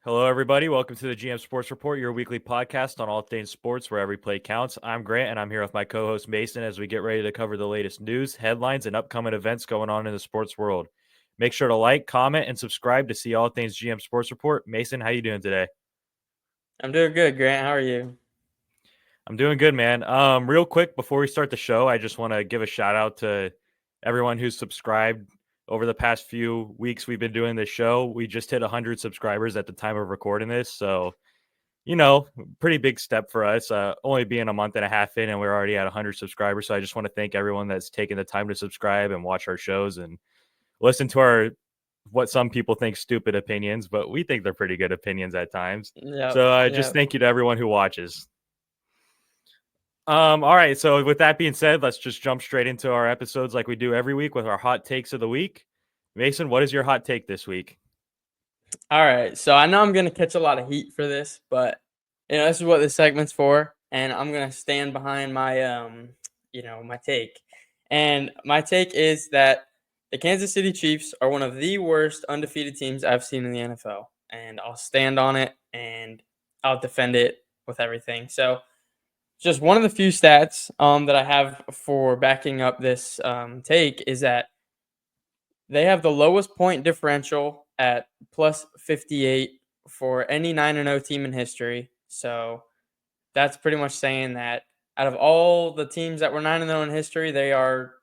Hello, everybody. Welcome to the GM Sports Report, your weekly podcast on all things sports, where every play counts. I'm Grant, and I'm here with my co-host Mason as we get ready to cover the latest news, headlines, and upcoming events going on in the sports world. Make sure to like, comment, and subscribe to see all things GM Sports Report. Mason, how you doing today? I'm doing good, Grant. How are you? I'm doing good, man. Real quick before we start the show, I just want to give a shout out to everyone who's subscribed over the past few weeks. We've been doing this show. We just hit 100 subscribers at the time of recording this, so pretty big step for us. Only being a month and a half in, and we're already at 100 subscribers. So I just want to thank everyone that's taken the time to subscribe and watch our shows and listen to our what some people think stupid opinions, but we think they're pretty good opinions at times. Yep, So just yep. thank you to everyone who watches. All right. So with that being said, let's just jump straight into our episodes like we do every week with our hot takes of the week. Mason, what is your hot take this week? All right. So I know I'm gonna catch a lot of heat for this, but this is what this segment's for, and I'm gonna stand behind my take. And my take is that the Kansas City Chiefs are one of the worst undefeated teams I've seen in the NFL, and I'll stand on it and I'll defend it with everything. So just one of the few stats that I have for backing up this take is that they have the lowest point differential at plus 58 for any 9-0 team in history. So that's pretty much saying that out of all the teams that were 9-0 in history, they are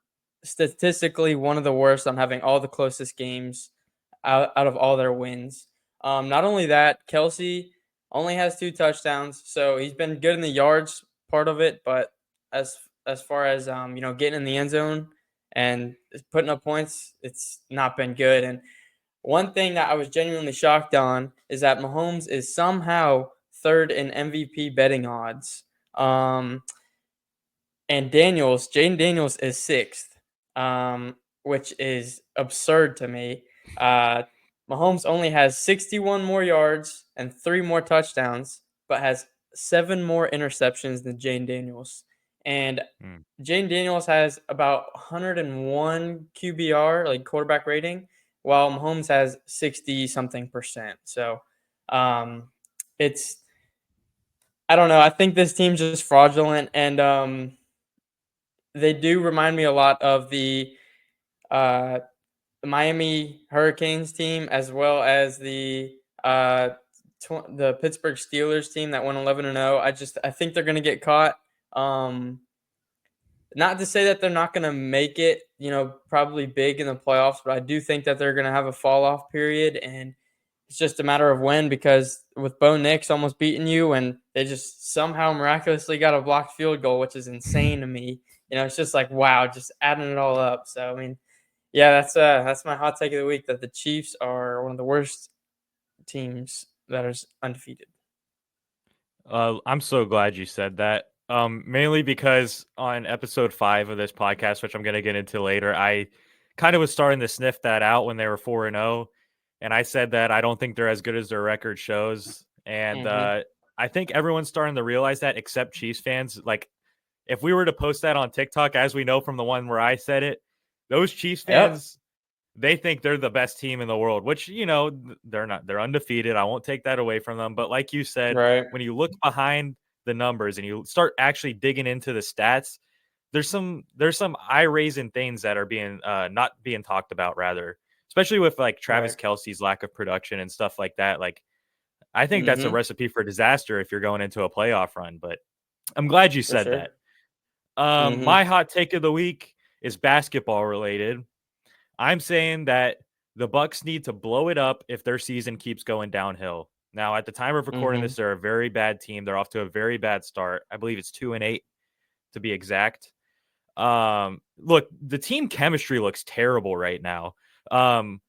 statistically one of the worst on having all the closest games out of all their wins. Not only that, Kelsey only has 2 touchdowns, so he's been good in the yards part of it, but as as far as getting in the end zone and putting up points, it's not been good. And one thing that I was genuinely shocked on is that Mahomes is somehow third in MVP betting odds. And Jaden Daniels is sixth, which is absurd to me. Uh, Mahomes only has 61 more yards and 3 more touchdowns, but has 7 more interceptions than Jaden Daniels. And Hmm. Jaden Daniels has about 101 QBR, like quarterback rating, while Mahomes has 60 something percent. So um, it's, I don't know. I think this team's just fraudulent. And they do remind me a lot of uh, the Miami Hurricanes team, as well as uh, the Pittsburgh Steelers team that went 11-0. I think they're going to get caught. Um, Not to say that they're not going to make it, probably big in the playoffs, but I do think that they're going to have a fall off period, and it's just a matter of when. Because with Bo Nix almost beating you, and they just somehow miraculously got a blocked field goal, which is insane to me. It's just like, wow, just adding it all up. So I mean, yeah, that's my hot take of the week, that the Chiefs are one of the worst teams that is undefeated. I'm so glad you said that. Mainly because on episode 5 of this podcast, which I'm going to get into later, I kind of was starting to sniff that out when they were 4-0, and I said that I don't think they're as good as their record shows, and Hmm. I think everyone's starting to realize that, except Chiefs fans. Like, if we were to post that on TikTok, as we know from the one where I said it, those Chiefs Yep. fans, they think they're the best team in the world, which, they're not. They're undefeated. I won't take that away from them. But like you said, Right. when you look behind the numbers and you start actually digging into the stats, there's some eye-raising things that are being not being talked about, rather, especially with like Travis Right. Kelsey's lack of production and stuff like that. Like, I think that's a Hmm. recipe for disaster if you're going into a playoff run. But I'm glad you For said sure. that. Hmm. My hot take of the week is basketball related. I'm saying that the Bucks need to blow it up if their season keeps going downhill. Now, at the time of recording Hmm. this, they're a very bad team. They're off to a very bad start. I believe it's 2-8 to be exact. Look, the team chemistry looks terrible right now. Um,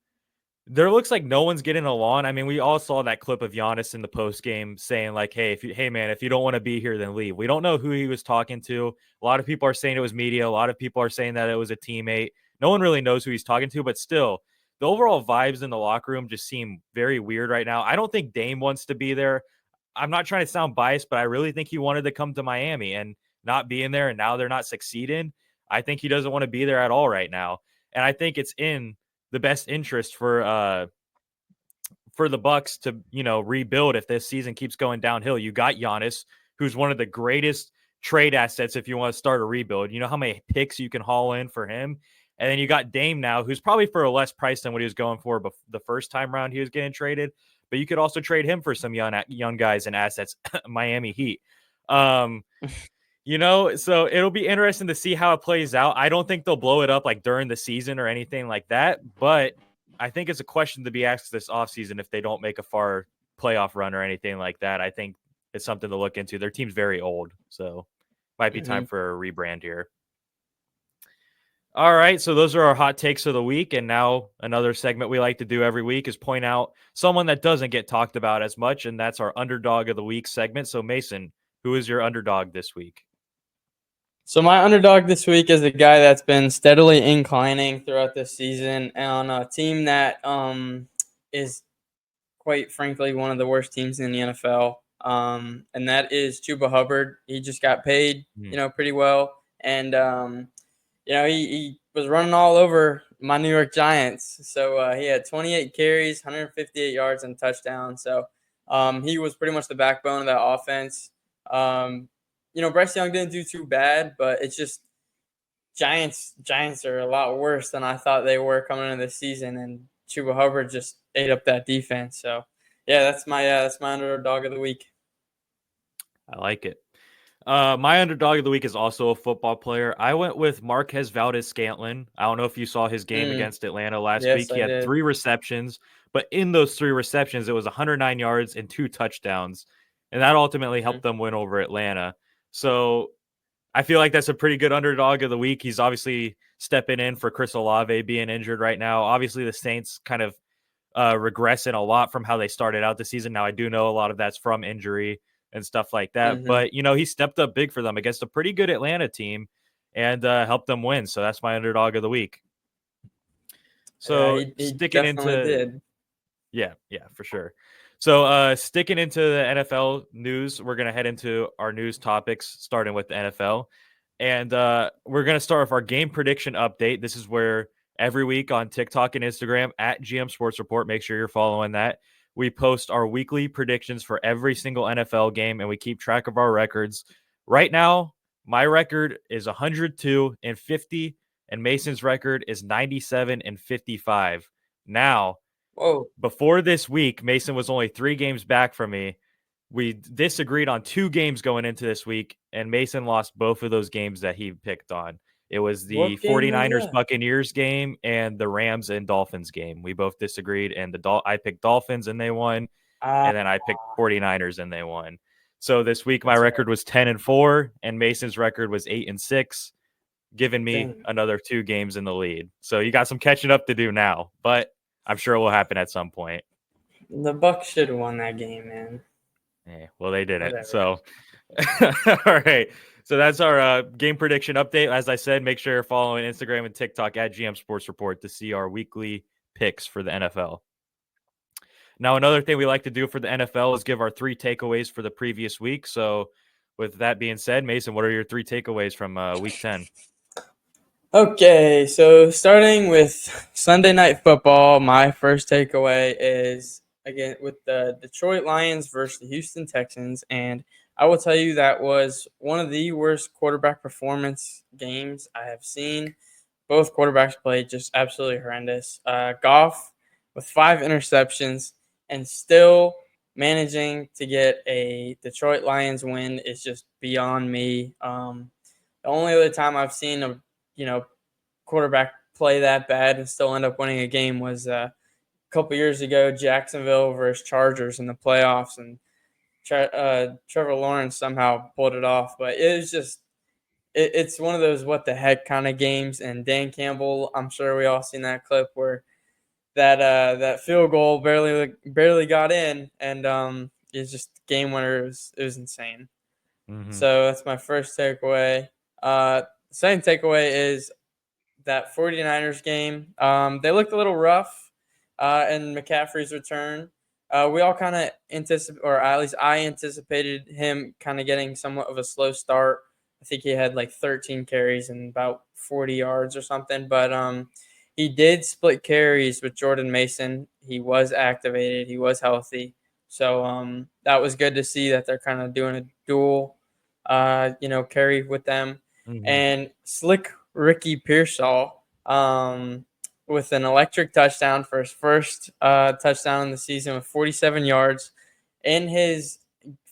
there looks like no one's getting along. I mean, we all saw that clip of Giannis in the post game saying like, hey man, if you don't want to be here, then leave." We don't know who he was talking to. A lot of people are saying it was media. A lot of people are saying that it was a teammate. No one really knows who he's talking to, but still, the overall vibes in the locker room just seem very weird right now. I don't think Dame wants to be there. I'm not trying to sound biased, but I really think he wanted to come to Miami, and not being there, and now they're not succeeding. I think he doesn't want to be there at all right now. And I think it's in the best interest for for the Bucks to, rebuild if this season keeps going downhill. You got Giannis, who's one of the greatest trade assets if you want to start a rebuild. You know how many picks you can haul in for him? And then you got Dame now, who's probably for a less price than what he was going for the first time around he was getting traded. But you could also trade him for some young guys and assets, Miami Heat. So it'll be interesting to see how it plays out. I don't think they'll blow it up like during the season or anything like that, but I think it's a question to be asked this offseason if they don't make a far playoff run or anything like that. I think it's something to look into. Their team's very old, so might be time for a rebrand here. All right, so those are our hot takes of the week, and now another segment we like to do every week is point out someone that doesn't get talked about as much, and that's our underdog of the week segment. So Mason, who is your underdog this week? So my underdog this week is a guy that's been steadily inclining throughout this season on a team that is, quite frankly, one of the worst teams in the NFL, and that is Chuba Hubbard. He just got paid, pretty well, and he was running all over my New York Giants. So he had 28 carries, 158 yards, and a touchdown. So he was pretty much the backbone of that offense. Bryce Young didn't do too bad, but it's just Giants are a lot worse than I thought they were coming into the season, and Chuba Hubbard just ate up that defense. So yeah, that's my underdog of the week. I like it. My underdog of the week is also a football player. I went with Marquez Valdes-Scantling. I don't know if you saw his game against Atlanta last week. He had 3 receptions, but in those 3 receptions, it was 109 yards and 2 touchdowns, and that ultimately helped them win over Atlanta. So I feel like that's a pretty good underdog of the week. He's obviously stepping in for Chris Olave being injured right now. Obviously, the Saints kind of regressing a lot from how they started out the season. Now, I do know a lot of that's from injury and stuff like that. But, he stepped up big for them against a pretty good Atlanta team and helped them win. So that's my underdog of the week. So he sticking into did. Yeah, for sure. So sticking into the NFL news, we're going to head into our news topics, starting with the NFL. And we're going to start with our game prediction update. This is where every week on TikTok and Instagram at GM Sports Report, make sure you're following that. We post our weekly predictions for every single NFL game, and we keep track of our records. Right now, my record is 102-50, and Mason's record is 97-55. Now, before this week, Mason was only 3 games back from me. We disagreed on 2 games going into this week, and Mason lost both of those games that he picked on. It was the 49ers Buccaneers game and the Rams and Dolphins game. We both disagreed, and I picked Dolphins and they won, and then I picked 49ers and they won. So this week my record was 10-4, and Mason's record was 8-6, giving me another 2 games in the lead. So you got some catching up to do now, but I'm sure it will happen at some point. The Bucs should have won that game, man. Yeah, well, they didn't. Whatever. So, all right. So that's our game prediction update. As I said, make sure you're following Instagram and TikTok at GM Sports Report to see our weekly picks for the NFL. Now, another thing we like to do for the NFL is give our 3 takeaways for the previous week. So with that being said, Mason, what are your 3 takeaways from week 10? Okay, so starting with Sunday Night Football, my first takeaway is, again, with the Detroit Lions versus the Houston Texans, and I will tell you that was one of the worst quarterback performance games I have seen. Both quarterbacks played just absolutely horrendous. Goff with 5 interceptions and still managing to get a Detroit Lions win is just beyond me. The only other time I've seen a quarterback play that bad and still end up winning a game was a couple years ago, Jacksonville versus Chargers in the playoffs, and Trevor Lawrence somehow pulled it off. But it was just, it's one of those what the heck kind of games. And Dan Campbell, I'm sure we all seen that clip where that field goal barely got in, and it's just game winner. It was insane. So that's my first takeaway. Second takeaway is that 49ers game. They looked a little rough in McCaffrey's return. We all kind of anticipated, or at least I anticipated him kind of getting somewhat of a slow start. I think he had like 13 carries and about 40 yards or something. But He did split carries with Jordan Mason. He was activated. He was healthy. So that was good to see that they're kind of doing a dual, carry with them. Mm-hmm. And slick Ricky Pearsall with an electric touchdown for his first touchdown in the season with 47 yards in his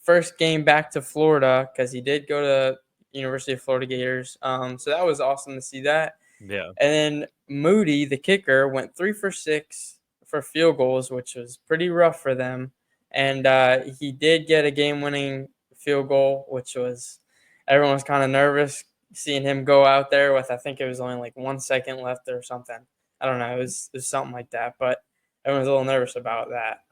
first game back to Florida, because he did go to University of Florida Gators. So that was awesome to see that. Yeah. And then Moody, the kicker, went 3 for 6 for field goals, which was pretty rough for them. And he did get a game-winning field goal, which was everyone was kind of nervous seeing him go out there with, I think it was only like 1 second left or something. I don't know. It was something like that, but everyone was a little nervous about that.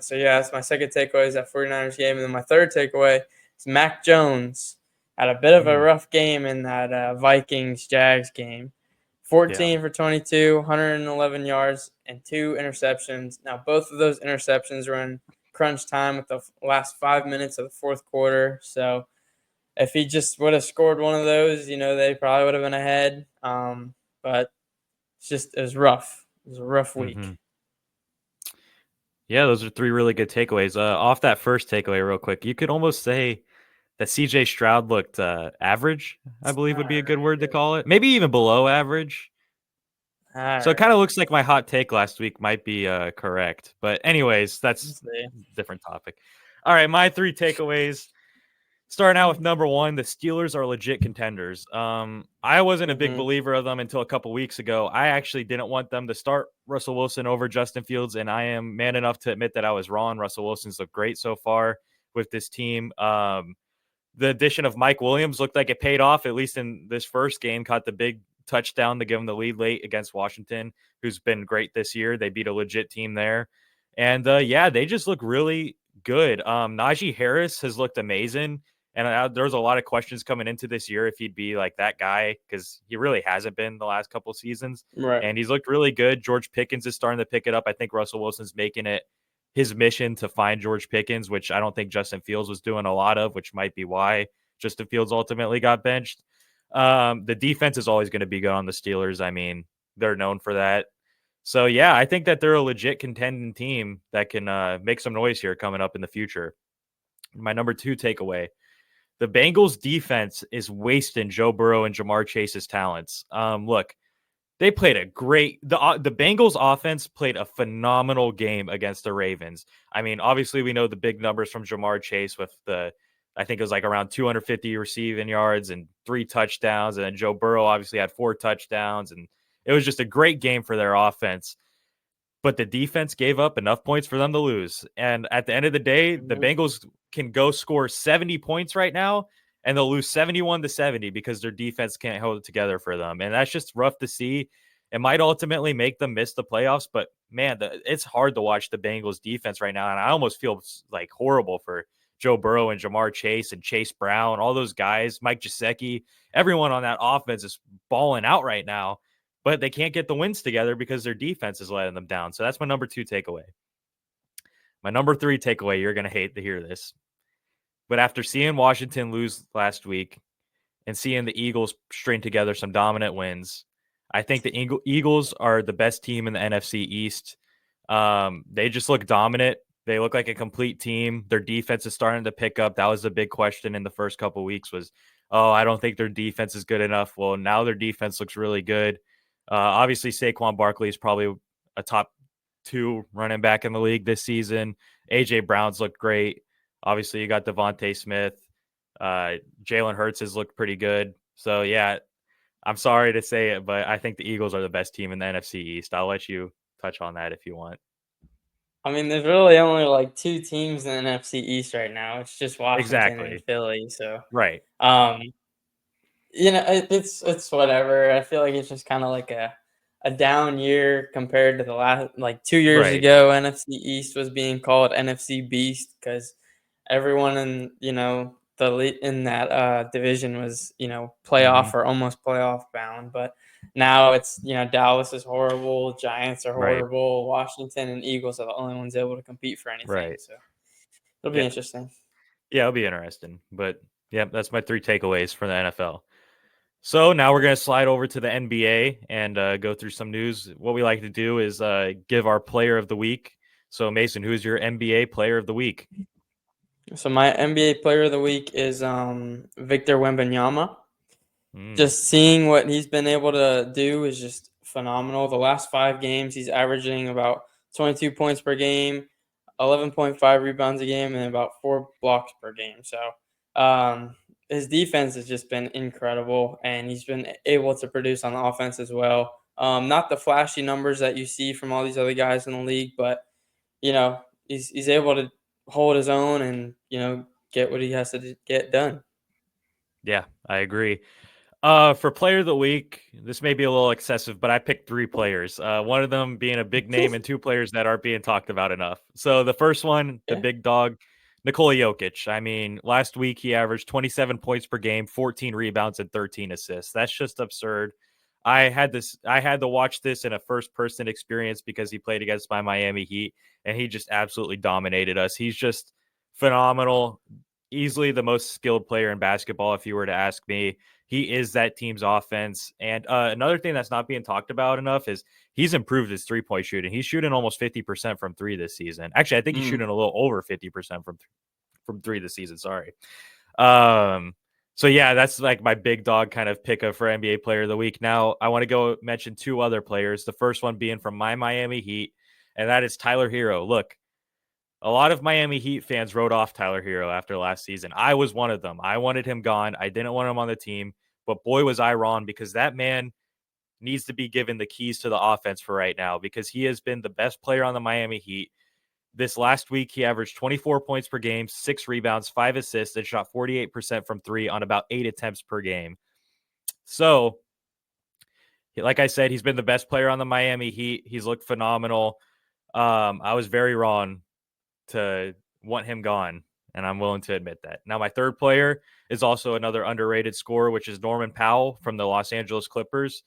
So yeah, that's my second takeaway is that 49ers game. And then my third takeaway is Mac Jones had a bit of a Mm. rough game in that Vikings Jags game. Yeah. 14 for 22, 111 yards, and 2 interceptions. Now, both of those interceptions were in crunch time with the last 5 minutes of the fourth quarter. So, if he just would have scored one of those, they probably would have been ahead. But it was rough. It was a rough Mm-hmm. week. Yeah, those are three really good takeaways. Off that first takeaway, real quick, you could almost say that CJ Stroud looked average, I believe All would be a good word to right. call it. Maybe even below average. All So it kind of right. looks like my hot take last week might be correct. But anyways, that's Let's see. a different topic. All right, my three takeaways. Starting out with number one, the Steelers are legit contenders. I wasn't a big Mm-hmm. believer of them until a couple weeks ago. I actually didn't want them to start Russell Wilson over Justin Fields, and I am man enough to admit that I was wrong. Russell Wilson's looked great so far with this team. The addition of Mike Williams looked like it paid off, at least in this first game, caught the big touchdown to give them the lead late against Washington, who's been great this year. They beat a legit team there. And yeah, they just look really good. Najee Harris has looked amazing. And there was a lot of questions coming into this year if he'd be like that guy, because he really hasn't been the last couple seasons. Right. And he's looked really good. George Pickens is starting to pick it up. I think Russell Wilson's making it his mission to find George Pickens, which I don't think Justin Fields was doing a lot of, which might be why Justin Fields ultimately got benched. The defense is always going to be good on the Steelers. I mean, they're known for that. So, yeah, I think that they're a legit contending team that can make some noise here coming up in the future. My number two takeaway, the Bengals defense is wasting Joe Burrow and Jamar Chase's talents. Look, they played a great the Bengals offense played a phenomenal game against the Ravens. I mean, obviously we know the big numbers from Jamar Chase with I think it was like around 250 receiving yards and 3 touchdowns, and then Joe Burrow obviously had 4 touchdowns, and it was just a great game for their offense. But the defense gave up enough points for them to lose. And at the end of the day, the Mm-hmm. Bengals can go score 70 points right now and they'll lose 71-70 because their defense can't hold it together for them. And that's just rough to see. It might ultimately make them miss the playoffs, but man, it's hard to watch the Bengals defense right now. And I almost feel like horrible for Joe Burrow and Jamar Chase and Chase Brown, all those guys, Mike Gesicki, everyone on that offense is balling out right now, but they can't get the wins together because their defense is letting them down. So that's my number two takeaway. My number three takeaway, you're going to hate to hear this, but after seeing Washington lose last week and seeing the Eagles string together some dominant wins, I think the Eagles are the best team in the NFC East. They just look dominant. They look like a complete team. Their defense is starting to pick up. That was the big question in the first couple of weeks was, oh, I don't think their defense is good enough. Well, now their defense looks really good. Obviously, Saquon Barkley is probably a top 2 running back in the league this season. A.J. Brown's looked great. Obviously, you got Devontae Smith. Jalen Hurts has looked pretty good. So, yeah, I'm sorry to say it, but I think the Eagles are the best team in the NFC East. I'll let you touch on that if you want. I mean, there's really only like two teams in the NFC East right now. It's just Washington and Exactly. Philly. So, Right. um, it's whatever. I feel like it's just kind of like a down year compared to the last, like 2 years Right. ago. NFC East was being called NFC Beast because everyone in in that division was Mm-hmm. playoff or almost playoff bound. But now it's Dallas is horrible, Giants are Right. horrible, Washington and Eagles are the only ones able to compete for anything. Right. So it'll be Yeah. interesting. Yeah, it'll be interesting. But yeah, that's my three takeaways for the NFL. So now we're going to slide over to the NBA and go through some news. What we like to do is give our player of the week. So Mason, who's your NBA player of the week? So my NBA player of the week is Victor Wembanyama. Mm, Just seeing what he's been able to do is just phenomenal. The last 5 games, he's averaging about 22 points per game, 11.5 rebounds a game, and about 4 blocks per game. So his defense has just been incredible, and he's been able to produce on the offense as well. Not the flashy numbers that you see from all these other guys in the league, but he's able to hold his own and get what he has to get done. yeah, I agree. For player of the week, this may be a little excessive, but I picked 3 players. One of them being a big name and 2 players that aren't being talked about enough. So the first one, the Yeah. big dog, Nikola Jokic. I mean, last week he averaged 27 points per game, 14 rebounds, and 13 assists. That's just absurd. I had to watch this in a first person experience because he played against my Miami Heat and he just absolutely dominated us. He's just phenomenal. Easily the most skilled player in basketball, if you were to ask me. He is that team's offense. And another thing that's not being talked about enough is he's improved his 3-point shooting. He's shooting almost 50% from three this season. Actually, I think he's Mm. shooting a little over 50% from three this season. Sorry. Um, so yeah, that's like my big dog kind of pick up for NBA player of the week. Now I want to go mention 2 other players. The first one being from my Miami Heat, and that is Tyler Hero. Look, a lot of Miami Heat fans wrote off Tyler Hero after last season. I was one of them. I wanted him gone. I didn't want him on the team, but boy was I wrong, because that man needs to be given the keys to the offense for right now, because he has been the best player on the Miami Heat. This last week, he averaged 24 points per game, 6 rebounds, 5 assists, and shot 48% from three on about 8 attempts per game. So, like I said, he's been the best player on the Miami Heat. He's looked phenomenal. I was very wrong to want him gone, and I'm willing to admit that. Now, my third player is also another underrated scorer, which is Norman Powell from the Los Angeles Clippers.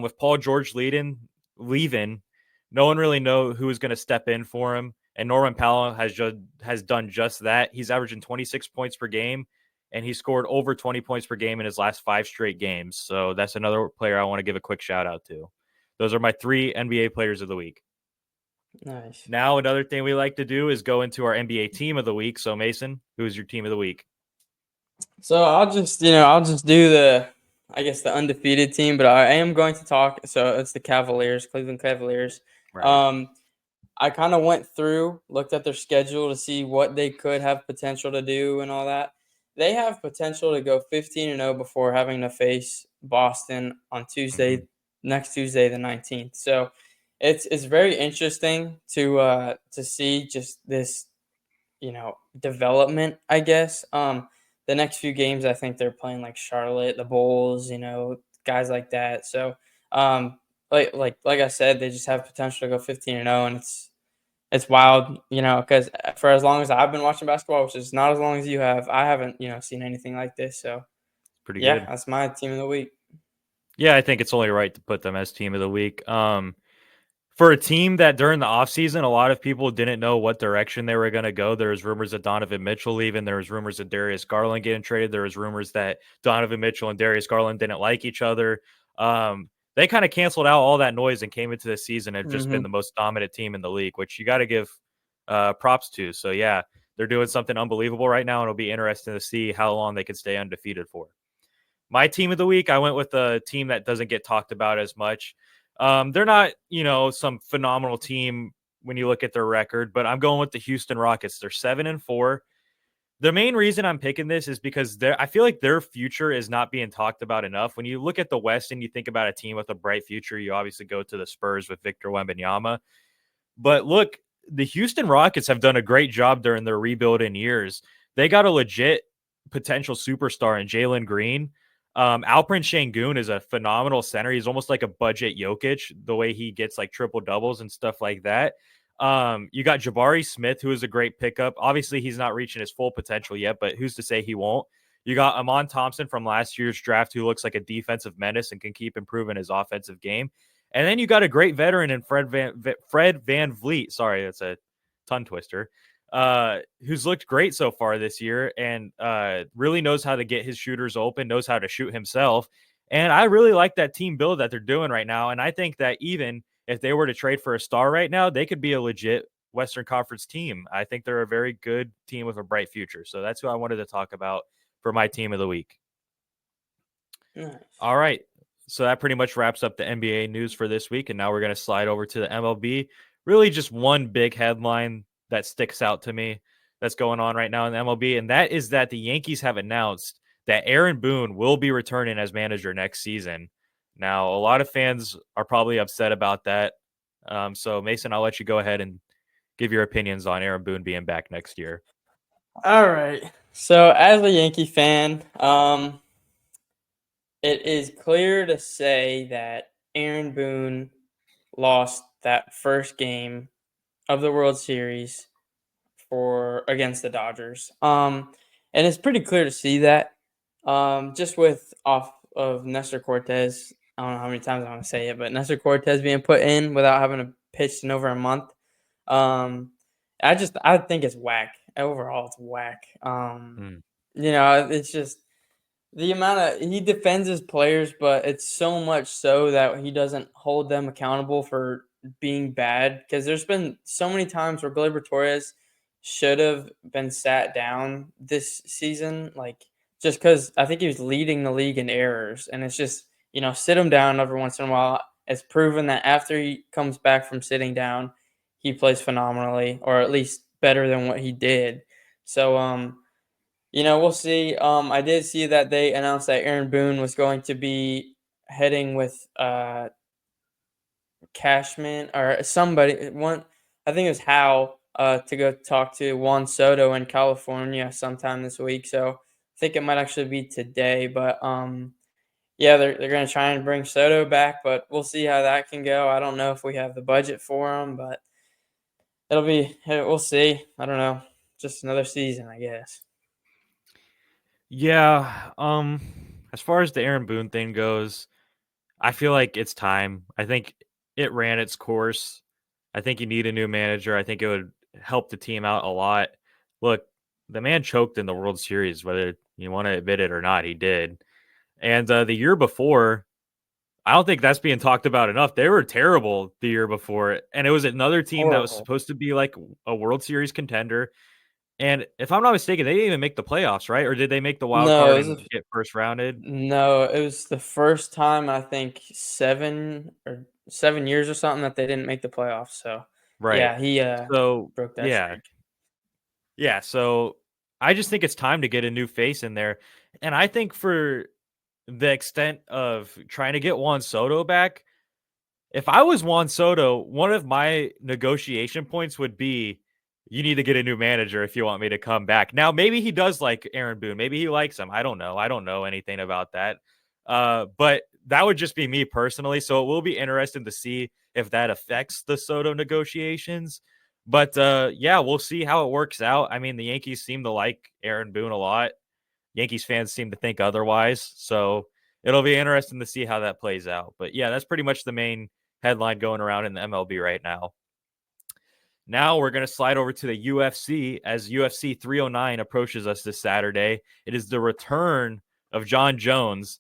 With Paul George leaving, no one really know who is going to step in for him, and Norman Powell has done just that. He's averaging 26 points per game, and he scored over 20 points per game in his last 5 straight games. So that's another player I want to give a quick shout out to. Those are my 3 NBA players of the week. Nice. Now, another thing we like to do is go into our NBA team of the week. So, Mason, who is your team of the week? So I'll just do I guess the undefeated team, but I am going to talk. So it's the Cavaliers, Cleveland Cavaliers. Right. Um, I kind of went through, looked at their schedule to see what they could have potential to do and all that. They have potential to go 15-0 before having to face Boston on Mm-hmm. next Tuesday, the 19th. So it's very interesting to see just this development, I guess. The next few games, I think they're playing like Charlotte, the Bulls, guys like that. So, like I said, they just have potential to go 15-0, and it's wild, because for as long as I've been watching basketball, which is not as long as you have, I haven't seen anything like this. So, Pretty yeah, good. that's my team of the week. Yeah, I think it's only right to put them as team of the week. For a team that during the offseason, a lot of people didn't know what direction they were going to go. There was rumors of Donovan Mitchell leaving. There was rumors of Darius Garland getting traded. There was rumors that Donovan Mitchell and Darius Garland didn't like each other. They kind of canceled out all that noise and came into the season and just been Mm-hmm. the most dominant team in the league, which you got to give props to. So, yeah, they're doing something unbelievable right now, and it'll be interesting to see how long they can stay undefeated for. My team of the week, I went with a team that doesn't get talked about as much. They're not, some phenomenal team when you look at their record, but I'm going with the Houston Rockets. They're 7-4. The main reason I'm picking this is because I feel like their future is not being talked about enough. When you look at the West and you think about a team with a bright future, you obviously go to the Spurs with Victor Wembanyama. But look, the Houston Rockets have done a great job during their rebuild in years. They got a legit potential superstar in Jalen Green. Alperen Şengün is a phenomenal center. He's almost like a budget Jokic, the way he gets like triple doubles and stuff like that. You got Jabari Smith, who is a great pickup. Obviously, he's not reaching his full potential yet, but who's to say he won't? You got Amon Thompson from last year's draft, who looks like a defensive menace and can keep improving his offensive game. And then you got a great veteran in Fred Van Vliet. Sorry, that's a tongue twister. Who's looked great so far this year and really knows how to get his shooters open, knows how to shoot himself. And I really like that team build that they're doing right now. And I think that even if they were to trade for a star right now, they could be a legit Western Conference team. I think they're a very good team with a bright future. So that's who I wanted to talk about for my team of the week. Nice. All right. So that pretty much wraps up the NBA news for this week. And now we're going to slide over to the MLB. Really, just one big headline that sticks out to me that's going on right now in the MLB. And that is that the Yankees have announced that Aaron Boone will be returning as manager next season. Now, a lot of fans are probably upset about that. So, Mason, I'll let you go ahead and give your opinions on Aaron Boone being back next year. All right. So as a Yankee fan, it is clear to say that Aaron Boone lost that first game of the World Series for against the Dodgers. And it's pretty clear to see that. Just with off of Nestor Cortez. I don't know how many times I want to say it, but Nestor Cortez being put in without having to pitch in over a month. Um, I think it's whack. Overall, it's whack. Hmm. It's just the amount of he defends his players, but it's so much so that he doesn't hold them accountable for being bad. Because there's been so many times where Gleyber Torres should have been sat down this season, like just because I think he was leading the league in errors, and it's just sit him down every once in a while. It's proven that after he comes back from sitting down, he plays phenomenally, or at least better than what he did. So we'll see. I did see that they announced that Aaron Boone was going to be heading with Cashman or somebody. One, I think it was Hal, to go talk to Juan Soto in California sometime this week. So I think it might actually be today. But yeah, they're going to try and bring Soto back, but we'll see how that can go. I don't know if we have the budget for him, but we'll see. I don't know. Just another season, I guess. Yeah. As far as the Aaron Boone thing goes, I feel like it's time. I think it ran its course. I think you need a new manager. I think it would help the team out a lot. Look, the man choked in the World Series, whether you want to admit it or not, he did. And the year before, I don't think that's being talked about enough. They were terrible the year before, and it was another team that was Horrible. supposed to be like a World Series contender. And if I'm not mistaken, they didn't even make the playoffs, right? Or did they make the wild No, card it was and get first rounded? No, it was the first time I think 7 years or something that they didn't make the playoffs. So Right. yeah, he So broke that yeah, streak. yeah. So I just think it's time to get a new face in there, and I think for the extent of trying to get Juan Soto back, if I was Juan Soto, one of my negotiation points would be you need to get a new manager if you want me to come back. Now, maybe he does like Aaron Boone. Maybe he likes him. I don't know. I don't know anything about that. But that would just be me personally. So it will be interesting to see if that affects the Soto negotiations. But yeah, we'll see how it works out. I mean, the Yankees seem to like Aaron Boone a lot. Yankees fans seem to think otherwise. So it'll be interesting to see how that plays out. But yeah, that's pretty much the main headline going around in the MLB right now. Now we're going to slide over to the UFC as UFC 309 approaches us this Saturday. It is the return of John Jones.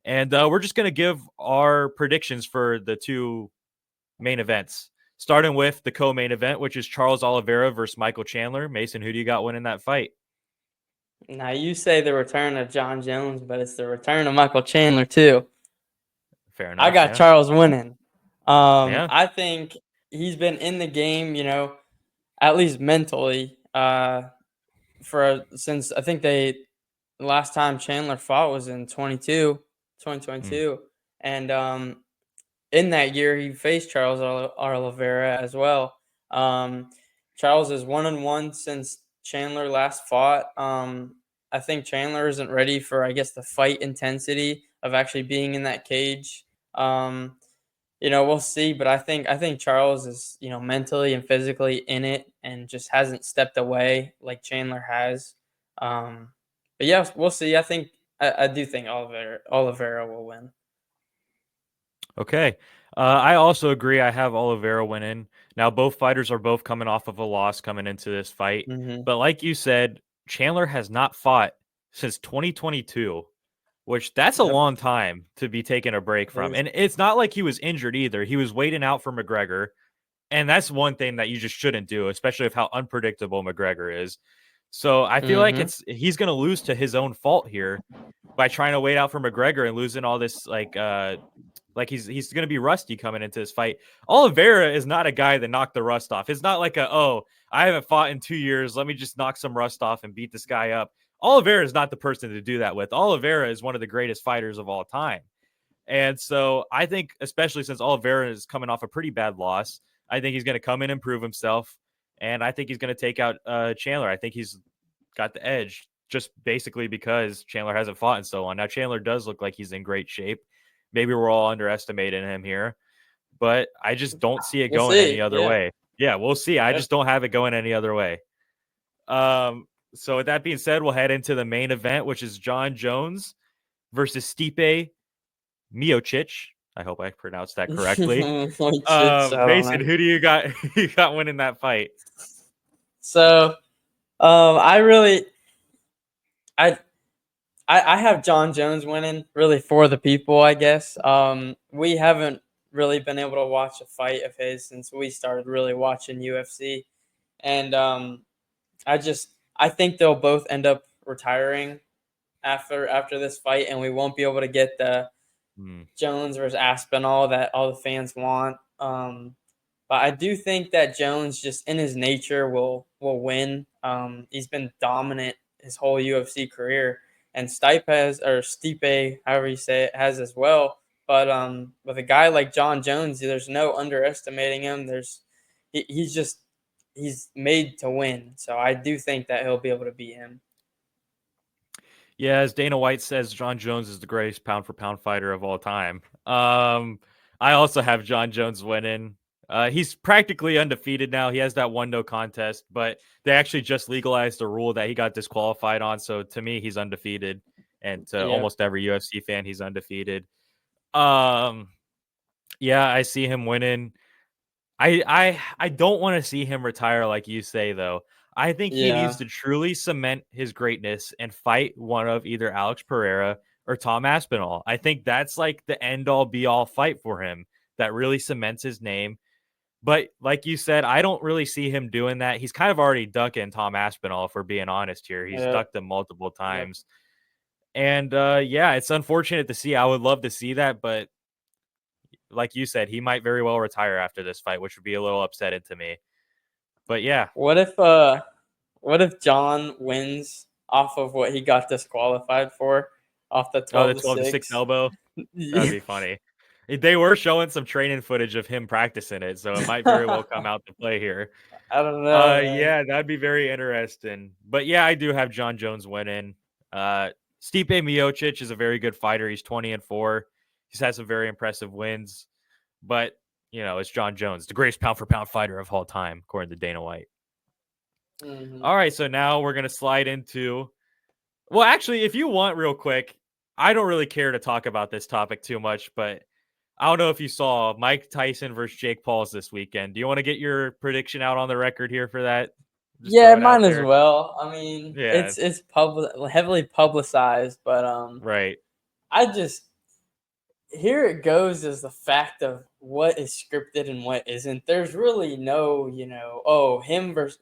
And we're just going to give our predictions for the two main events, starting with the co-main event, which is Charles Oliveira versus Michael Chandler. Mason, who do you got winning that fight? Now you say the return of John Jones, but it's the return of Michael Chandler too. Fair I enough. got Yeah. Charles winning. Yeah. I think he's been in the game, at least mentally, since I think the last time Chandler fought was in Mm. 2022, and in that year he faced Charles Oliveira as well. Um, Charles is 1-1 since Chandler last fought. I think Chandler isn't ready for, I guess, the fight intensity of actually being in that cage. Um, we'll see, but I think Charles is, mentally and physically in it and just hasn't stepped away like Chandler has. Um, but yeah, we'll see. I do think Oliveira will win. Okay. I also agree. I have Oliveira winning. Now, both fighters are both coming off of a loss coming into this fight. Hmm. But like you said, Chandler has not fought since 2022. which that's a Yep. long time to be taking a break It from. is. And it's not like he was injured either. He was waiting out for McGregor. And that's one thing that you just shouldn't do, especially with how unpredictable McGregor is. So I feel like Mm-hmm. he's going to lose to his own fault here by trying to wait out for McGregor and losing all this like he's going to be rusty coming into this fight. Oliveira is not a guy that knocked the rust off. It's not like I haven't fought in 2 years. Let me just knock some rust off and beat this guy up. Oliveira is not the person to do that with. Oliveira is one of the greatest fighters of all time. And so I think, especially since Oliveira is coming off a pretty bad loss, I think he's going to come in and prove himself. And I think he's going to take out Chandler. I think he's got the edge just basically because Chandler hasn't fought in so long. Now, Chandler does look like he's in great shape. Maybe we're all underestimating him here, but I just don't see it We'll going any see. other Yeah. way. Yeah, we'll see. I Yep. just don't have it going any other way. So with that being said, we'll head into the main event, which is John Jones versus Stipe Miocic. I hope I pronounced that correctly. Like shit, so I don't Mason, know. who do you got? You got winning that fight? So, I really, I, I have John Jones winning really for the people, I guess. We haven't really been able to watch a fight of his since we started really watching UFC, and I think they'll both end up retiring after this fight, and we won't be able to get the Hmm. Jones versus Aspinall that all the fans want. But I do think that Jones, just in his nature, will win. He's been dominant his whole UFC career, and Stipe, however you say it, has as well. But with a guy like John Jones, there's no underestimating him. He's just he's made to win. So I do think that he'll be able to beat him. Yeah, as Dana White says, John Jones is the greatest pound for pound fighter of all time. I also have John Jones winning. He's practically undefeated now. He has that one no contest, but they actually just legalized a rule that he got disqualified on. So to me, he's undefeated, and to Yeah. almost every UFC fan, he's undefeated. Um, yeah, I see him winning. I don't want to see him retire like you say though. I think he needs Yeah. to truly cement his greatness and fight one of either Alex Pereira or Tom Aspinall. I think that's like the end all be all fight for him that really cements his name. But like you said, I don't really see him doing that. He's kind of already ducking Tom Aspinall, if we're being honest here. He's Yep. ducked him multiple Yep. times. And yeah, it's unfortunate to see. I would love to see that, but like you said, he might very well retire after this fight, which would be a little upsetting to me. But yeah, What if John wins off of what he got disqualified for, off the oh, the 12 to 12-6 6? elbow. That'd Yeah. be funny. They were showing some training footage of him practicing it, so it might very well come out to play here. I don't know, man. Yeah, that'd be very interesting. But yeah, I do have John Jones winning. Stipe Miocic is a very good fighter. He's 20-4. He's had some very impressive wins, but it's John Jones, the greatest pound for pound fighter of all time, according to Dana White. Mhm. All right, so now we're gonna slide into. Well, actually, if you want, real quick, I don't really care to talk about this topic too much, but I don't know if you saw Mike Tyson versus Jake Paul's this weekend. Do you want to get your prediction out on the record here for that? Just Yeah, throw it out mine as there. well. I mean, Yeah, it's heavily publicized, but right. I just here it goes is the fact of what is scripted and what isn't. There's really no, oh, him versus,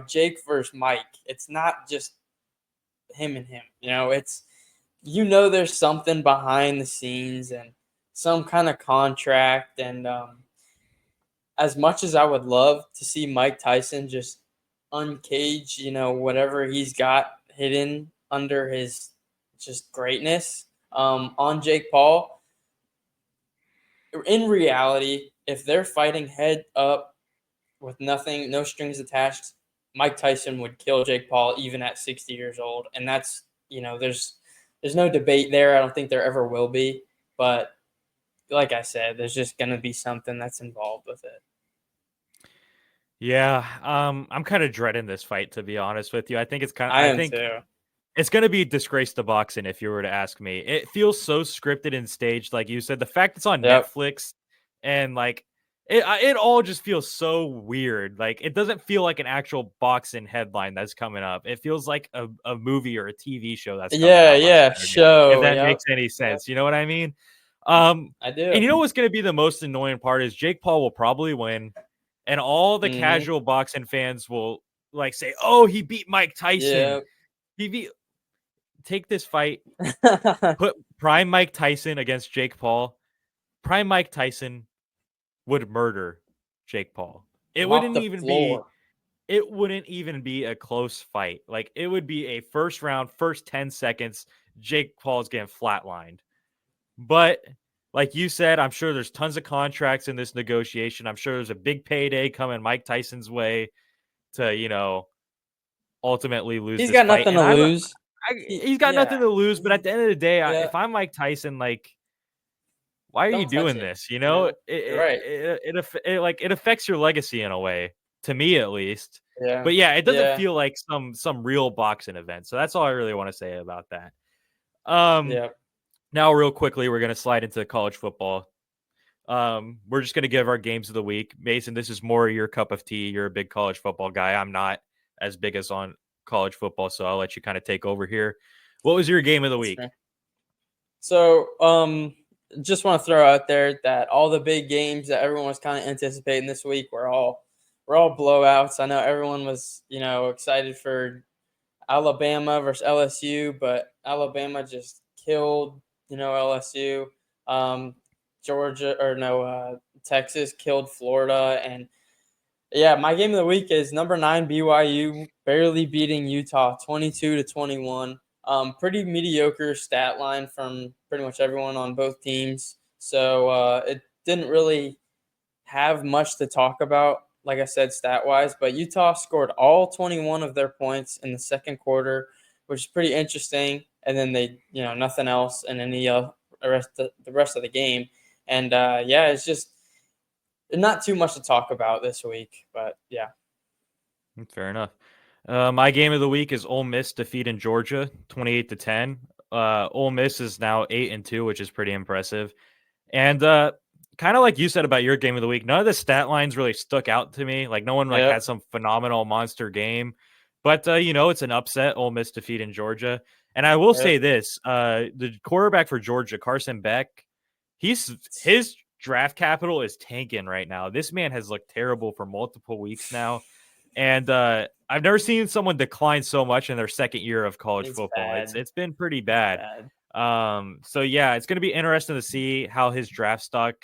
Jake versus Mike. It's not just him and him. It's there's something behind the scenes and some kind of contract. And as much as I would love to see Mike Tyson just uncage, whatever he's got hidden under his just greatness on Jake Paul, in reality, if they're fighting head up with nothing, no strings attached, Mike Tyson would kill Jake Paul even at 60 years old. And that's, there's no debate there. I don't think there ever will be. But like I said, there's just going to be something that's involved with it. Yeah, I'm kind of dreading this fight to be honest with you. I I am think too. it's going to be a disgrace to boxing if you were to ask me. It feels so scripted and staged, like you said. The fact it's on Yep. Netflix and like It all just feels so weird. Like, it doesn't feel like an actual boxing headline that's coming up. It feels like a movie or a TV show that's coming Yeah, up on yeah, Saturday, if show. that Yep, makes any yep. sense. You know what I mean? Um, I and do. you know what's going to be the most annoying part is Jake Paul will probably win, and all the Mhm. casual boxing fans will like say, "Oh, he beat Mike Tyson. Yep. He beat." Take this fight, put prime Mike Tyson against Jake Paul. Prime Mike Tyson would murder Jake Paul. It Mop wouldn't the even be floor. it wouldn't even be a close fight. Like, it would be a first round, first 10 seconds, Jake Paul's getting flatlined. But like you said, I'm sure there's tons of contracts in this negotiation. I'm sure there's a big payday coming Mike Tyson's way to, ultimately lose He's this got fight. nothing And to lose. he's got Yeah. nothing to lose, but at the end of the day, Yeah. if I'm Mike Tyson, like, why are you Don't touch doing it. this? You're right. It affects your legacy in a way, to me at least. Yeah. But yeah, it doesn't Yeah. feel like some real boxing event. So that's all I really want to say about that. Um, Yeah. Now real quickly, we're gonna slide into college football. We're just gonna give our games of the week. Mason, this is more your cup of tea. You're a big college football guy. I'm not as big as on college football, so I'll let you kind of take over here. What was your game of the That's week? fair. So, just want to throw out there that all the big games that everyone was kind of anticipating this week were all blowouts. I know everyone was, excited for Alabama versus LSU, but Alabama just killed, LSU. Um, Georgia or no, Texas killed Florida, and yeah, my game of the week is number 9 BYU barely beating Utah 22-21. Pretty mediocre stat line from pretty much everyone on both teams. So it didn't really have much to talk about, like I said, stat wise. But Utah scored all 21 of their points in the second quarter, which is pretty interesting. And then they, nothing else in any the rest of the game. And yeah, it's just not too much to talk about this week. But yeah. Fair enough. My game of the week is Ole Miss defeating Georgia 28-10. Ole Miss is now 8-2, which is pretty impressive. And kind of like you said about your game of the week, none of the stat lines really stuck out to me. Like, no one like Yep. had some phenomenal monster game. But it's an upset. Ole Miss defeating Georgia. And I will Yep. say this: the quarterback for Georgia, Carson Beck, his draft capital is tanking right now. This man has looked terrible for multiple weeks now. And I've never seen someone decline so much in their second year of college It's football. It's bad. it's been pretty It's bad. bad. So yeah, it's going to be interesting to see how his draft stock,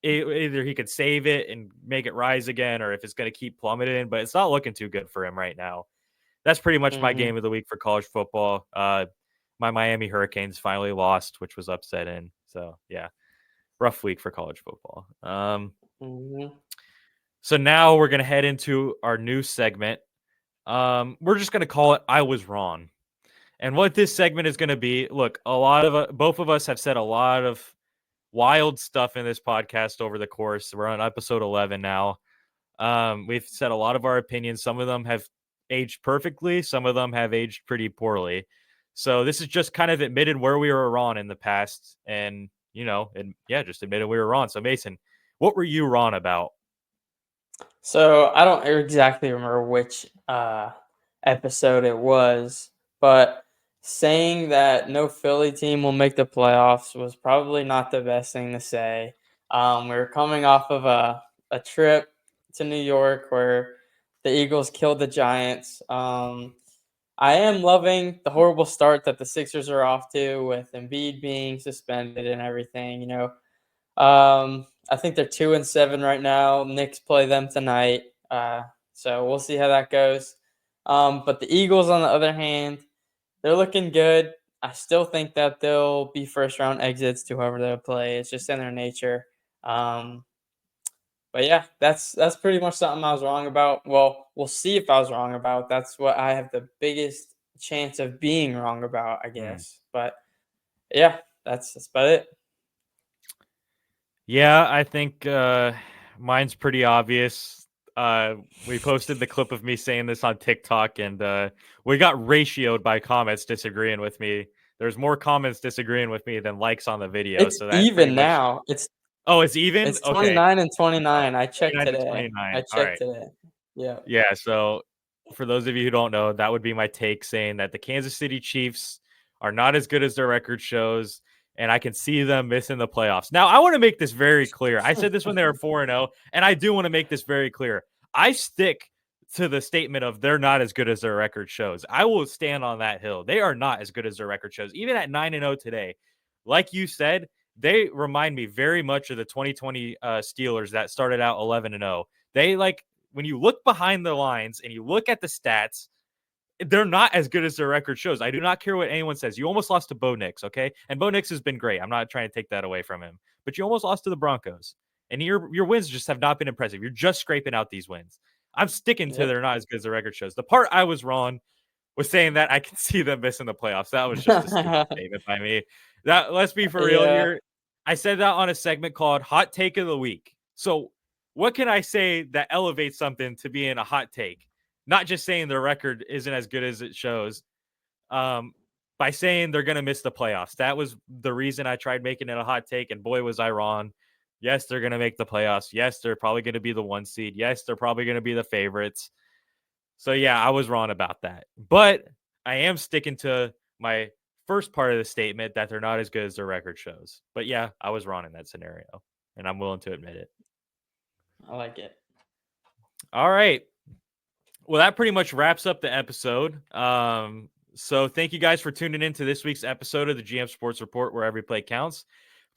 either he could save it and make it rise again, or if it's going to keep plummeting. But it's not looking too good for him right now. That's pretty much my Mhm. game of the week for college football. My Miami Hurricanes finally lost, which was upsetting. So yeah, rough week for college football. Mhm. So now we're going to head into our new segment. We're just going to call it I Was Wrong. And what this segment is going to be, look, both of us have said a lot of wild stuff in this podcast over the course. We're on episode 11 now. We've said a lot of our opinions. Some of them have aged perfectly, some of them have aged pretty poorly. So this is just kind of admitted where we were wrong in the past, and just admitted we were wrong. So Mason, what were you wrong about? So I don't exactly remember which episode it was, but saying that no Philly team will make the playoffs was probably not the best thing to say. We were coming off of a trip to New York where the Eagles killed the Giants. I am loving the horrible start that the Sixers are off to with Embiid being suspended and everything. I think they're 2-7 right now. Knicks play them tonight, so we'll see how that goes. But the Eagles, on the other hand, they're looking good. I still think that they'll be first round exits to whoever they play. It's just in their nature. Um, but yeah, that's pretty much something I was wrong about. Well, we'll see if I was wrong about. That's what I have the biggest chance of being wrong about, I Hmm. guess. But yeah, that's about it. Yeah, I think mine's pretty obvious. We posted the clip of me saying this on TikTok, and we got ratioed by comments disagreeing with me. There's more comments disagreeing with me than likes on the video, It's so that pretty even much. now. It's Oh, it's even? It's Okay. 29 and 29. I checked 29 to today. 29. I All checked right. today. Yeah. Yeah, so for those of you who don't know, that would be my take saying that the Kansas City Chiefs are not as good as their record shows, and I can see them missing the playoffs. Now, I want to make this very clear. I said this when they were 4-0, and I do want to make this very clear. I stick to the statement of they're not as good as their record shows. I will stand on that hill. They are not as good as their record shows. Even at 9-0 today, like you said, they remind me very much of the 2020 Steelers that started out 11-0. They when you look behind the lines and you look at the stats, they're not as good as their record shows. I do not care what anyone says. You almost lost to Bo Nix, okay? And Bo Nix has been great. I'm not trying to take that away from him, but you almost lost to the Broncos, and your wins just have not been impressive. You're just scraping out these wins. I'm sticking to Yep. they're not as good as the record shows. The part I was wrong was saying that I can see them missing the playoffs. That was just a stupid statement by me. That let's be for real Yeah. here. I said that on a segment called Hot Take of the Week. So what can I say that elevates something to being a hot take? Not just saying their record isn't as good as it shows, by saying they're going to miss the playoffs. That was the reason I tried making it a hot take, and boy, was I wrong. Yes, they're going to make the playoffs. Yes, they're probably going to be the 1 seed. Yes, they're probably going to be the favorites. So, yeah, I was wrong about that. But I am sticking to my first part of the statement that they're not as good as their record shows. But, yeah, I was wrong in that scenario, and I'm willing to admit it. I like it. All right. Well, that pretty much wraps up the episode. So thank you guys for tuning in to this week's episode of the GM Sports Report, where every play counts.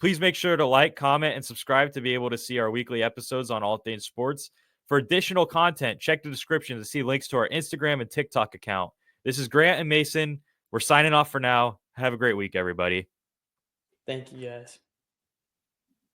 Please make sure to like, comment, and subscribe to be able to see our weekly episodes on all things sports. For additional content, check the description to see links to our Instagram and TikTok account. This is Grant and Mason. We're signing off for now. Have a great week, everybody. Thank you, guys.